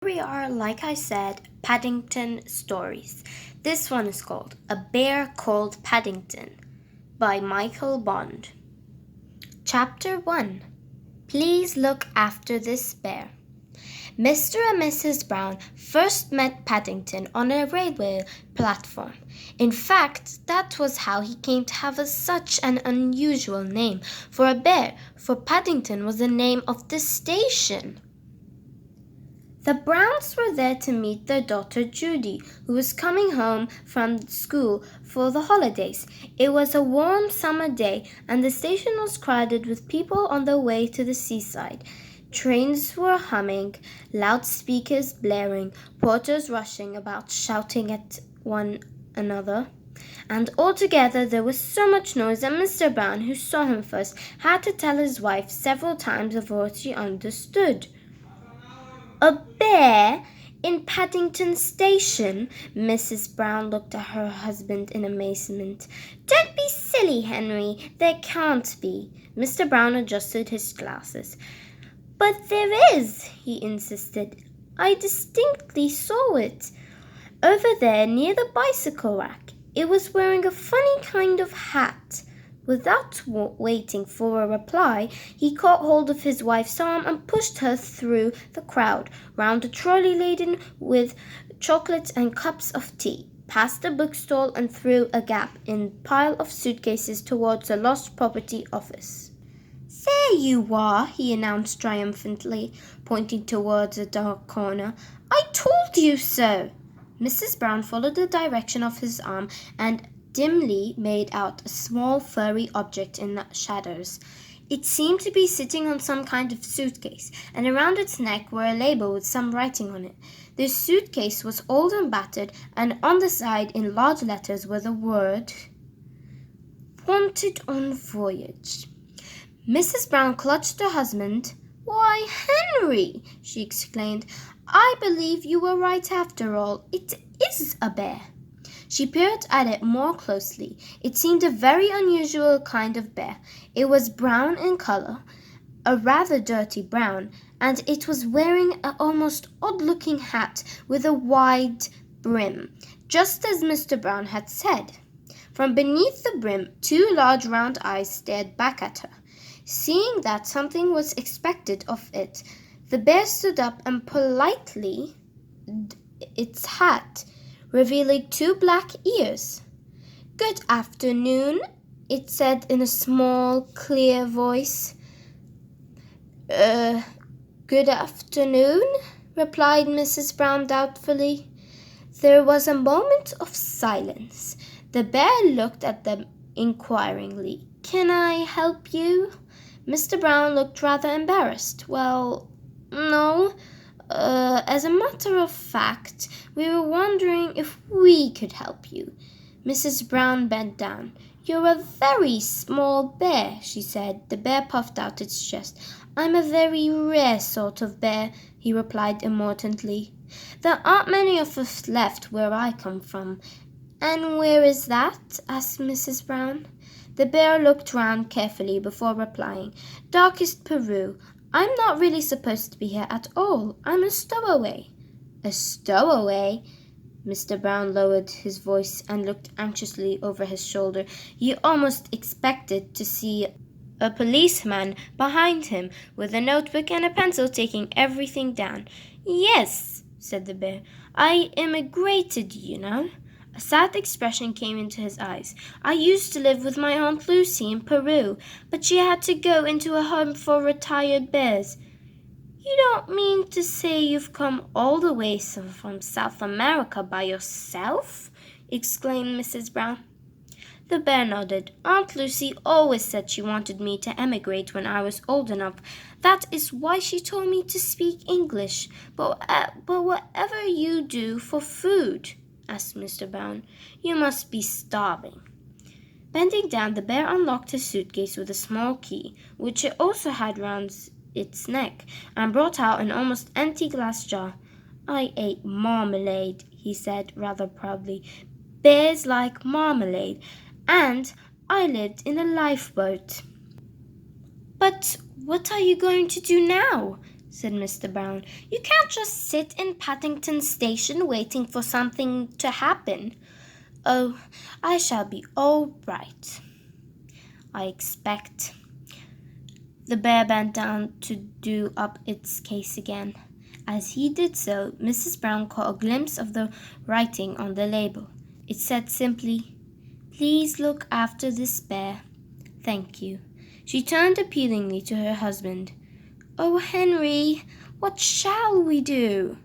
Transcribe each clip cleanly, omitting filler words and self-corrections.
We are, like I said, Paddington stories. This one is called A Bear Called Paddington by Michael Bond. Chapter 1. Please look after this bear. Mr. and Mrs. Brown first met Paddington on a railway platform. In fact, that was how he came to have such an unusual name for a bear, for Paddington was the name of the station. The Browns were there to meet their daughter Judy, who was coming home from school for the holidays. It was a warm summer day, and the station was crowded with people on their way to the seaside. Trains were humming, loudspeakers blaring, porters rushing about shouting at one another. And altogether there was so much noise that Mr. Brown, who saw him first, had to tell his wife several times before she understood. A bear in Paddington Station? Mrs. Brown looked at her husband in amazement. Don't be silly, Henry. There can't be. Mr. Brown adjusted his glasses. But there is, he insisted. I distinctly saw it. Over there near the bicycle rack. It was wearing a funny kind of hat. Without waiting for a reply, he caught hold of his wife's arm and pushed her through the crowd, round a trolley laden with chocolates and cups of tea, past the bookstall and through a gap in a pile of suitcases towards the lost property office. There you are, he announced triumphantly, pointing towards a dark corner. I told you so. Mrs. Brown followed the direction of his arm and dimly made out a small furry object in the shadows. It seemed to be sitting on some kind of suitcase, and around its neck were a label with some writing on it. The suitcase was old and battered, and on the side in large letters were the word Wanted on Voyage. Mrs. Brown clutched her husband. Why, Henry, she exclaimed, I believe you were right after all. It is a bear. She peered at it more closely. It seemed a very unusual kind of bear. It was brown in color, a rather dirty brown, and it was wearing an almost odd-looking hat with a wide brim, just as Mr. Brown had said. From beneath the brim, two large round eyes stared back at her. Seeing that something was expected of it, the bear stood up and politely its hat, revealing two black ears. Good afternoon, it said in a small, clear voice. Good afternoon, replied Mrs. Brown doubtfully. There was a moment of silence. The bear looked at them inquiringly. Can I help you? Mr. Brown looked rather embarrassed. Well, no. As a matter of fact, we were wondering if we could help you. Mrs. Brown bent down. You're a very small bear, she said. The bear puffed out its chest. I'm a very rare sort of bear, he replied importantly. There aren't many of us left where I come from. And where is that? Asked Mrs. Brown. The bear looked round carefully before replying. Darkest Peru. I'm not really supposed to be here at all. I'm a stowaway. A stowaway? Mr. Brown lowered his voice and looked anxiously over his shoulder. He almost expected to see a policeman behind him with a notebook and a pencil taking everything down. Yes, said the bear. I immigrated, you know. A sad expression came into his eyes. I used to live with my Aunt Lucy in Peru, but she had to go into a home for retired bears. You don't mean to say you've come all the way from South America by yourself? Exclaimed Mrs. Brown. The bear nodded. Aunt Lucy always said she wanted me to emigrate when I was old enough. That is why she told me to speak English. But whatever you do for food? Asked Mr. Brown. You must be starving. Bending down, the bear unlocked his suitcase with a small key, which it also had round its neck, and brought out an almost empty glass jar. I ate marmalade, he said rather proudly. Bears like marmalade, and I lived in a lifeboat. But what are you going to do now? said Mr. Brown. "You can't just sit in Paddington Station waiting for something to happen." "Oh, I shall be all right, I expect." The bear bent down to do up its case again. As he did so, Mrs. Brown caught a glimpse of the writing on the label. It said simply, "Please look after this bear. Thank you." She turned appealingly to her husband. "Oh, Henry, what shall we do?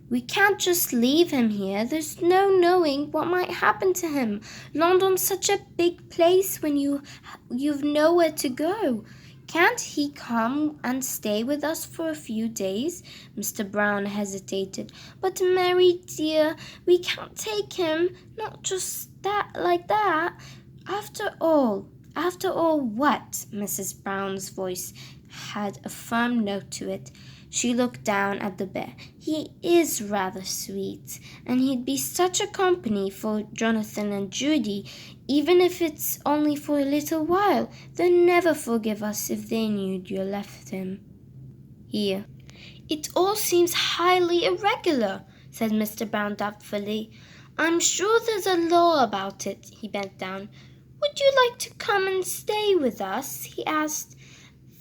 We can't just leave him here. There's no knowing what might happen to him. London's such a big place when you've nowhere to go. Can't he come and stay with us for a few days?" Mr. Brown hesitated. "But Mary dear, we can't take him, not just that like that. After all what?" Mrs. Brown's voice had a firm note to it. She looked down at the bear. "He is rather sweet, and he'd be such a company for Jonathan and Judy, even if it's only for a little while. They'd never forgive us if they knew you left him here." "It all seems highly irregular," said Mr. Brown doubtfully. "I'm sure there's a law about it." He bent down. "Would you like to come and stay with us?" he asked.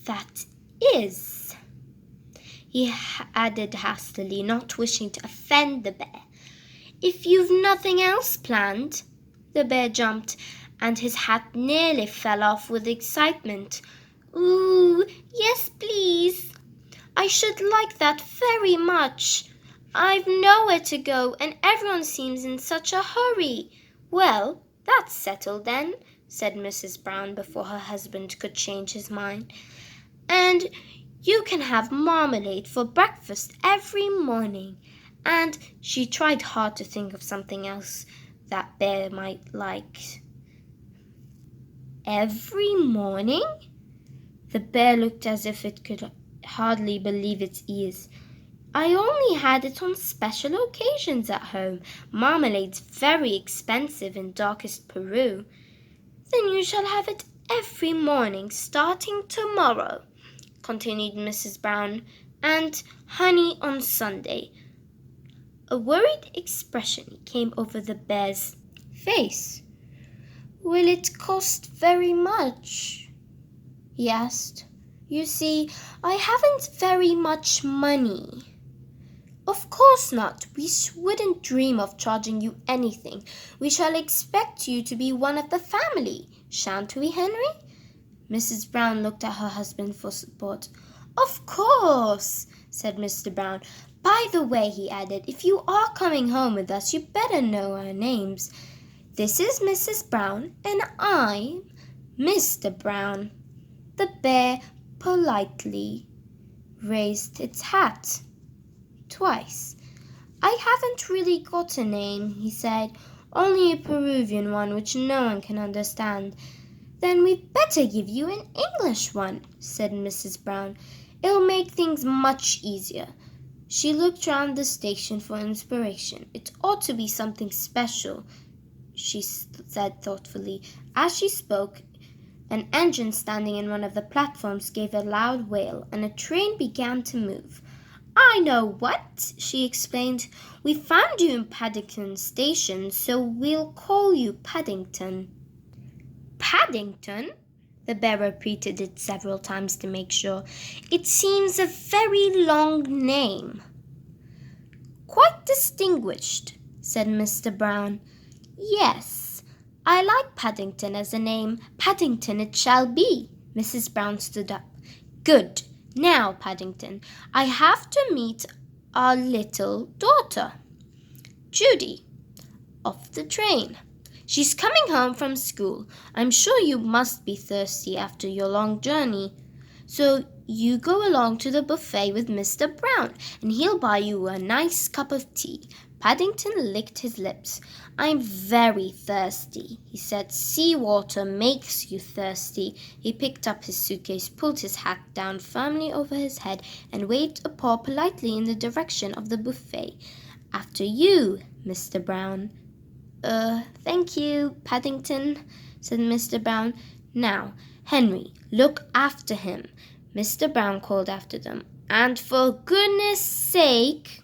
"That is," he added hastily, not wishing to offend the bear, "if you've nothing else planned." The bear jumped, and his hat nearly fell off with excitement. "Ooh, yes, please. I should like that very much. I've nowhere to go, and everyone seems in such a hurry." "Well, that's settled then," said Mrs. Brown before her husband could change his mind. "And you can have marmalade for breakfast every morning." And she tried hard to think of something else that bear might like. "Every morning?" The bear looked as if it could hardly believe its ears. "I only had it on special occasions at home. Marmalade's very expensive in darkest Peru." "Then you shall have it every morning, starting tomorrow," continued Mrs. Brown, "and honey on Sunday." A worried expression came over the bear's face. "Will it cost very much?" he asked. "You see, I haven't very much money." "Of course not. We wouldn't dream of charging you anything. We shall expect you to be one of the family, shan't we, Henry?" Mrs. Brown looked at her husband for support. "Of course," said Mr. Brown. "By the way," he added, "if you are coming home with us, you better know our names. This is Mrs. Brown, and I'm Mr. Brown." The bear politely raised its hat twice. "I haven't really got a name," he said, "only a Peruvian one which no one can understand." "Then we'd better give you an English one," said Mrs. Brown. "It'll make things much easier." She looked round the station for inspiration. "It ought to be something special," she said thoughtfully. As she spoke, an engine standing in one of the platforms gave a loud wail, and a train began to move. "I know what," she explained. "We found you in Paddington Station, so we'll call you Paddington." "Paddington?" The bear repeated it several times to make sure. "It seems a very long name." "Quite distinguished," said Mr. Brown. "Yes, I like Paddington as a name. Paddington it shall be." Mrs. Brown stood up. "Good. Now, Paddington, I have to meet our little daughter, Judy, off the train. She's coming home from school. I'm sure you must be thirsty after your long journey. So you go along to the buffet with Mr. Brown, and he'll buy you a nice cup of tea." Paddington licked his lips. "I'm very thirsty," he said. "Sea water makes you thirsty." He picked up his suitcase, pulled his hat down firmly over his head, and waved a paw politely in the direction of the buffet. "After you, Mr. Brown." Thank you, Paddington," said Mr. Brown. "Now, Henry, look after him," Mr. Brown called after them. And for goodness sake,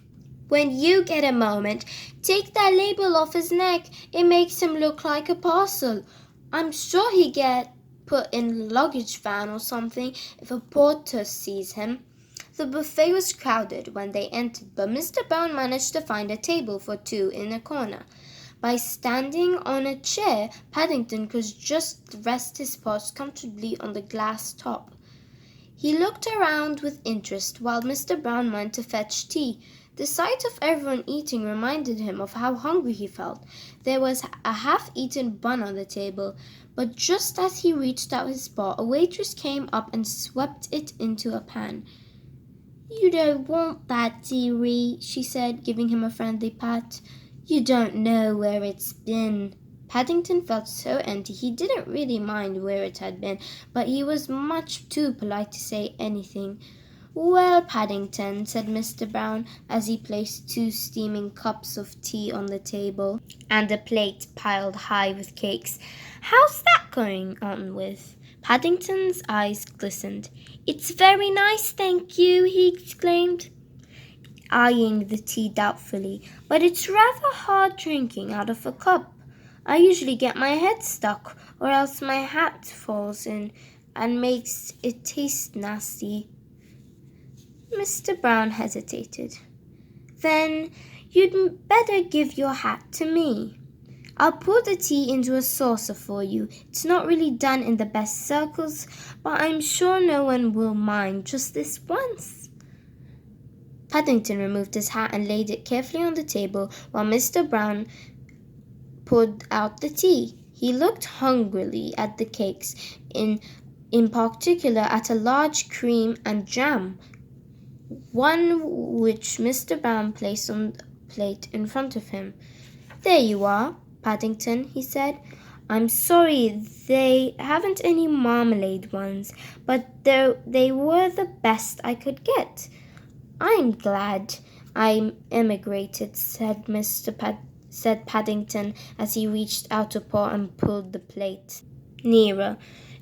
when you get a moment, take that label off his neck. It makes him look like a parcel. I'm sure he get put in the luggage van or something if a porter sees him. The buffet was crowded when they entered, but Mr. Brown managed to find a table for two in a corner. By standing on a chair, Paddington could just rest his paws comfortably on the glass top. He looked around with interest while Mr. Brown went to fetch tea. The sight of everyone eating reminded him of how hungry he felt. There was a half-eaten bun on the table, but just as he reached out his paw, a waitress came up and swept it into a pan. "You don't want that, dearie," she said, giving him a friendly pat. "You don't know where it's been." Paddington felt so empty he didn't really mind where it had been, but he was much too polite to say anything. "Well, Paddington," said Mr. Brown, as he placed two steaming cups of tea on the table and a plate piled high with cakes, "how's that going on with?" Paddington's eyes glistened. "It's very nice, thank you," he exclaimed, eyeing the tea doubtfully, "but it's rather hard drinking out of a cup. I usually get my head stuck, or else my hat falls in and makes it taste nasty." Mr. Brown hesitated. "Then you'd better give your hat to me. I'll pour the tea into a saucer for you. It's not really done in the best circles, but I'm sure no one will mind just this once." Paddington removed his hat and laid it carefully on the table while Mr. Brown poured out the tea. He looked hungrily at the cakes, in particular at a large cream and jam, one which Mr. Brown placed on the plate in front of him. "There you are, Paddington," he said. "I'm sorry they haven't any marmalade ones, but they were the best I could get." "I'm glad I emigrated," said Paddington as he reached out a paw and pulled the plate nearer.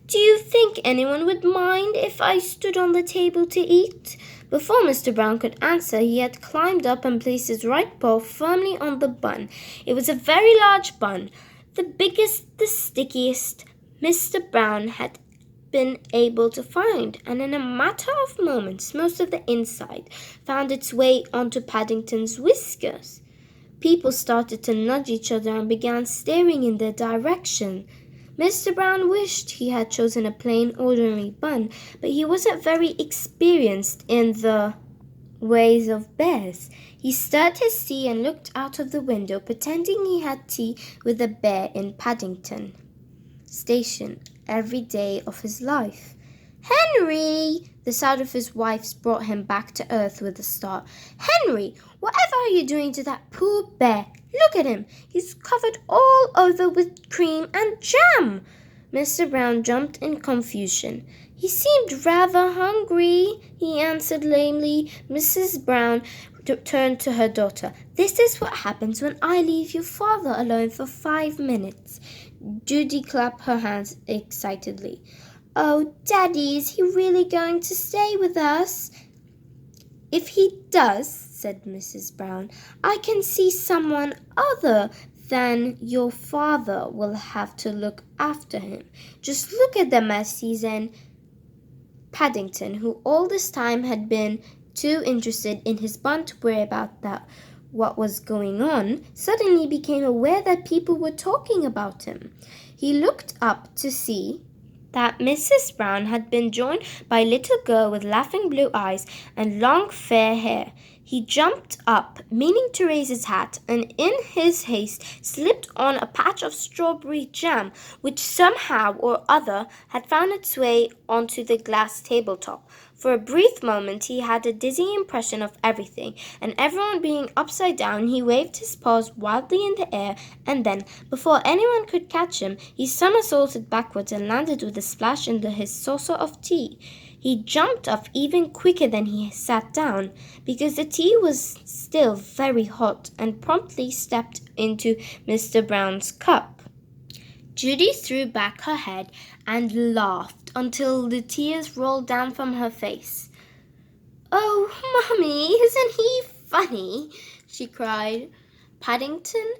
"Do you think anyone would mind if I stood on the table to eat?" Before Mr. Brown could answer, he had climbed up and placed his right paw firmly on the bun. It was a very large bun, the biggest, the stickiest Mr. Brown had been able to find, and in a matter of moments most of the inside found its way onto Paddington's whiskers. People started to nudge each other and began staring in their direction. Mr. Brown wished he had chosen a plain, ordinary bun, but he wasn't very experienced in the ways of bears. He stirred his tea and looked out of the window, pretending he had tea with a bear in Paddington Station every day of his life. "Henry!" The sound of his wife's brought him back to earth with a start. "Henry, whatever are you doing to that poor bear? Look at him. He's covered all over with cream and jam." Mr. Brown jumped in confusion. "He seemed rather hungry," he answered lamely. Mrs. Brown turned to her daughter. "This is what happens when I leave your father alone for 5 minutes. Judy clapped her hands excitedly. "Oh, Daddy, is he really going to stay with us?" "If he does," said Mrs. Brown, "I can see someone other than your father will have to look after him. Just look at the mess he's in." Paddington, who all this time had been too interested in his bun to worry about what was going on, suddenly became aware that people were talking about him. He looked up to see that Mrs. Brown had been joined by a little girl with laughing blue eyes and long fair hair. He jumped up, meaning to raise his hat, and in his haste slipped on a patch of strawberry jam, which somehow or other had found its way onto the glass tabletop. For a brief moment he had a dizzy impression of everything, and everyone being upside down, he waved his paws wildly in the air, and then, before anyone could catch him, he somersaulted backwards and landed with a splash into his saucer of tea. He jumped up even quicker than he sat down, because the tea was still very hot, and promptly stepped into Mr. Brown's cup. Judy threw back her head and laughed until the tears rolled down from her face. "Oh, Mummy, isn't he funny?" she cried. Paddington,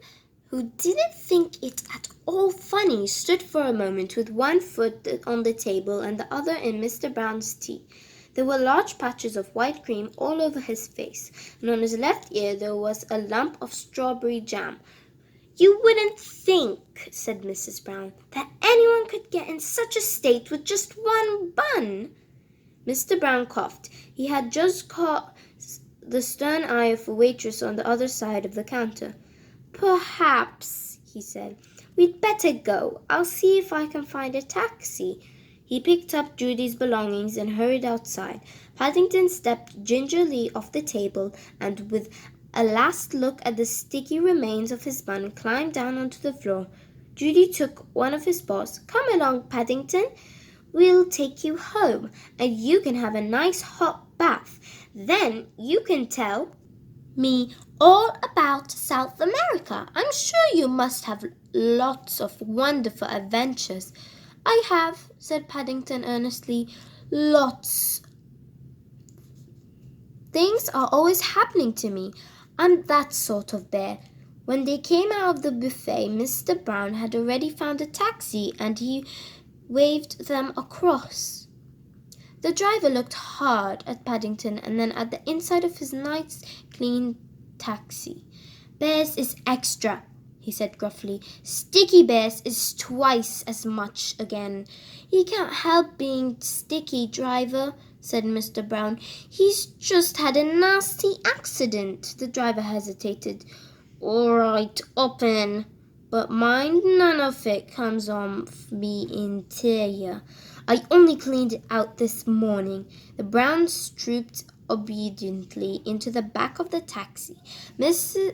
who didn't think it at all funny, stood for a moment with one foot on the table and the other in Mr. Brown's tea. There were large patches of white cream all over his face, and on his left ear there was a lump of strawberry jam. "You wouldn't think," said Mrs. Brown, "that anyone could get in such a state with just one bun." Mr. Brown coughed. He had just caught the stern eye of a waitress on the other side of the counter. "Perhaps," he said, "we'd better go. I'll see if I can find a taxi." He picked up Judy's belongings and hurried outside. Paddington stepped gingerly off the table and, with a last look at the sticky remains of his bun, climbed down onto the floor. Judy took one of his paws. "Come along, Paddington. We'll take you home, and you can have a nice hot bath. Then you can tell me all about South America. I'm sure you must have lots of wonderful adventures." "I have," said Paddington earnestly. "Lots. Things are always happening to me. I'm that sort of bear." When they came out of the buffet, Mr. Brown had already found a taxi, and he waved them across. The driver looked hard at Paddington and then at the inside of his nice, clean taxi. "Bears is extra," he said gruffly. "Sticky Bears is twice as much again." "He can't help being sticky, driver," said Mr. Brown. "He's just had a nasty accident." The driver hesitated. "All right, open. But mind none of it comes off me interior. I only cleaned it out this morning." The Browns trooped obediently into the back of the taxi. Mr.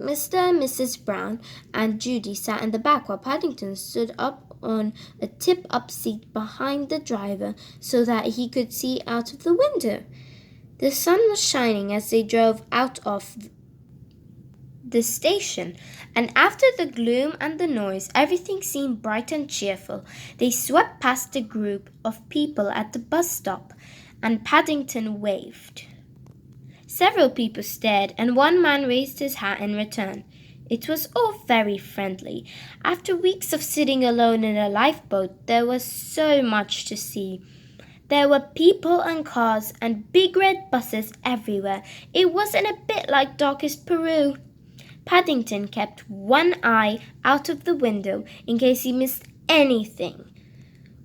and Mrs. Brown and Judy sat in the back while Paddington stood up on a tip-up seat behind the driver so that he could see out of the window. The sun was shining as they drove out of the station, and after the gloom and the noise, everything seemed bright and cheerful. They swept past a group of people at the bus stop, and Paddington waved. Several people stared, and one man raised his hat in return. It was all very friendly. After weeks of sitting alone in a lifeboat, there was so much to see. There were people and cars and big red buses everywhere. It wasn't a bit like darkest Peru. Paddington kept one eye out of the window in case he missed anything.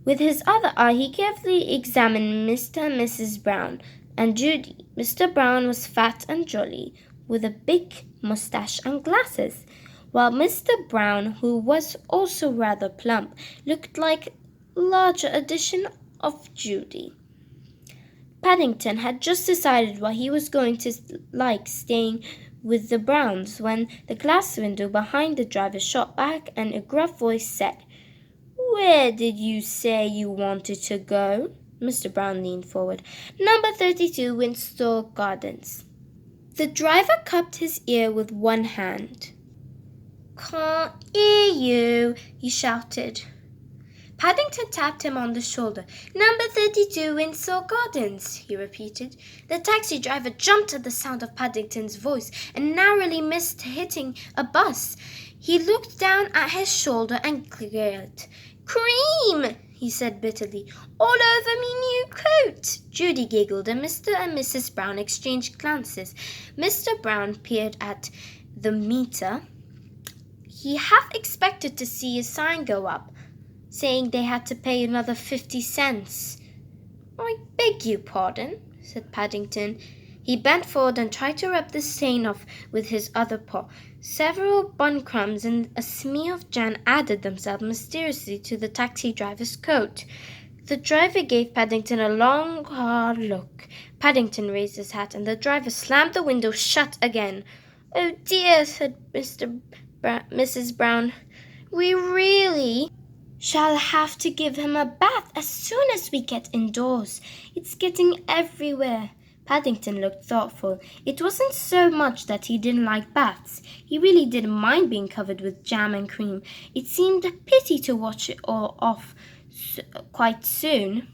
With his other eye, he carefully examined Mr. and Mrs. Brown and Judy. Mr. Brown was fat and jolly, with a big mustache and glasses, while Mr. Brown, who was also rather plump, looked like a larger edition of Judy. Paddington had just decided what he was going to like staying with the Browns when the glass window behind the driver shot back and a gruff voice said, "Where did you say you wanted to go?" Mr. Brown leaned forward. "Number 32, Windsor Gardens." The driver cupped his ear with one hand. "Can't hear you," he shouted. Paddington tapped him on the shoulder. "Number 32, Windsor Gardens," he repeated. The taxi driver jumped at the sound of Paddington's voice and narrowly missed hitting a bus. He looked down at his shoulder and glared. "Cream!" he said bitterly. "All over me new coat!" Judy giggled, and Mr. and Mrs. Brown exchanged glances. Mr. Brown peered at the meter. He half expected to see a sign go up, saying they had to pay another 50 cents. "I beg your pardon," said Paddington. He bent forward and tried to rub the stain off with his other paw. Several bun crumbs and a smear of jam added themselves mysteriously to the taxi driver's coat. The driver gave Paddington a long, hard look. Paddington raised his hat, and the driver slammed the window shut again. "Oh dear," said Mrs. Brown. "We really shall have to give him a bath as soon as we get indoors. It's getting everywhere." Paddington looked thoughtful. It wasn't so much that he didn't like baths. He really didn't mind being covered with jam and cream. It seemed a pity to wash it all off quite soon.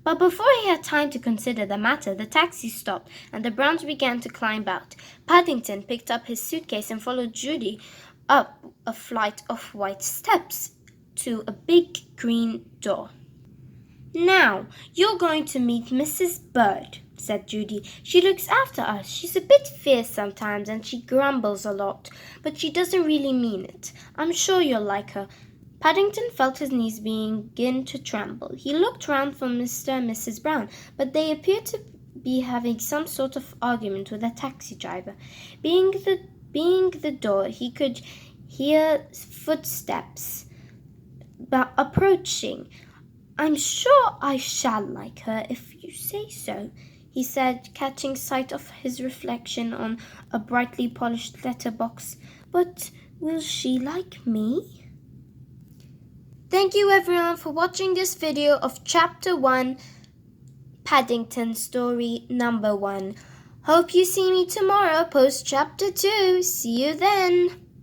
But before he had time to consider the matter, the taxi stopped and the Browns began to climb out. Paddington picked up his suitcase and followed Judy up a flight of white steps to a big green door. "Now, you're going to meet Mrs. Bird," said Judy. "She looks after us. She's a bit fierce sometimes and she grumbles a lot, but she doesn't really mean it. I'm sure you'll like her." Paddington felt his knees begin to tremble. He looked round for Mr. and Mrs. Brown, but they appeared to be having some sort of argument with the taxi driver. Being the door, he could hear footsteps approaching. "I'm sure I shall like her, if you say so," he said, catching sight of his reflection on a brightly polished letterbox. "But will she like me?" Thank you everyone for watching this video of Chapter 1, Paddington Story number 1. Hope you see me tomorrow post Chapter 2. See you then.